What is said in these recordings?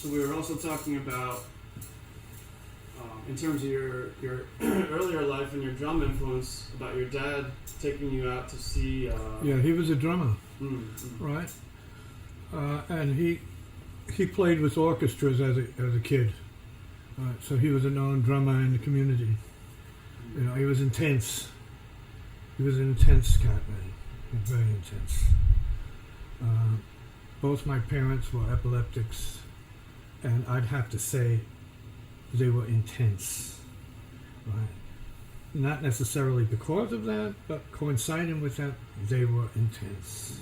So we were also talking about, in terms of your earlier life and your drum influence, about your dad taking you out to see. Yeah, he was a drummer, right? And he played with orchestras as a kid. So he was a known drummer in the community. You know, he was intense. He was an intense cat, man. He was very intense. Both my parents were epileptics, and I'd have to say they were intense, right? Not necessarily because of that, but coinciding with that, they were intense,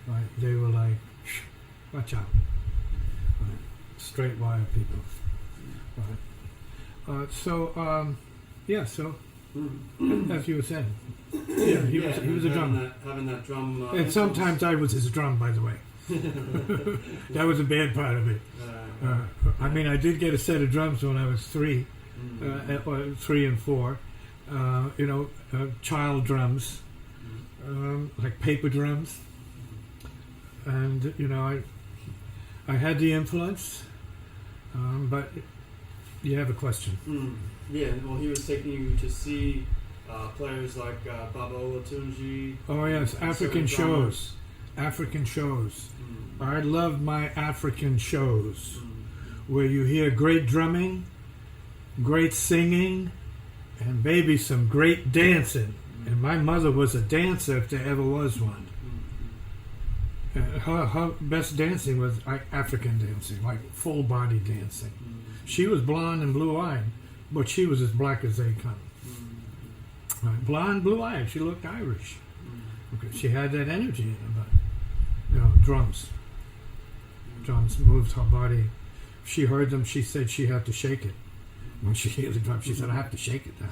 right? They were like, shh, watch out, right? Straight wire people, right? So as you were saying, yeah, he was a drummer. Having that drum. And sometimes I was his drum, by the way. That was a bad part of it. I mean, I did get a set of drums when I was 3, 3 and 4. Child drums, like paper drums, and I had the influence. But you have a question. Yeah, well, he was taking you to see players like Tisziji. Oh yes, African shows. African shows. I love my African shows, where you hear great drumming, great singing, and maybe some great dancing. And my mother was a dancer, if there ever was one. Her best dancing was African dancing, like full body dancing. She was blonde and blue-eyed, but she was as black as they come. Right. Blonde, blue-eyed. She looked Irish. Okay. She had that energy in her, but drums. Drums moved her body. She heard them. She said she had to shake it. When she heard the drum, she said, "I have to shake it now."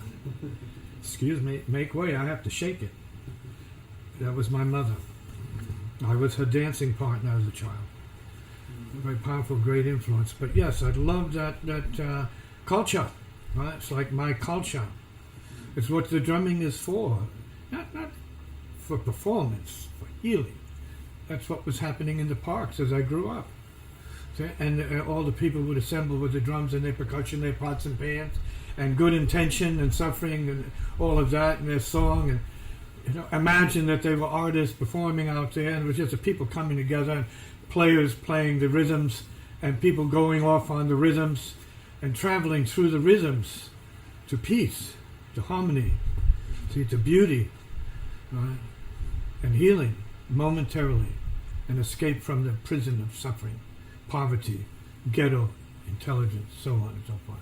Excuse me, make way. I have to shake it. That was my mother. I was her dancing partner as a child. Very powerful, great influence. But yes, I love that culture. Right? It's like my culture. It's what the drumming is for. Not for performance, for healing. That's what was happening in the parks as I grew up. See? And all the people would assemble with the drums and their percussion, their pots and pans, and good intention and suffering and all of that, and their song. And imagine that they were artists performing out there, and it was just the people coming together, and players playing the rhythms, and people going off on the rhythms, and traveling through the rhythms to peace, to harmony, to beauty, right? And healing momentarily, and escape from the prison of suffering, poverty, ghetto, intelligence, so on and so forth.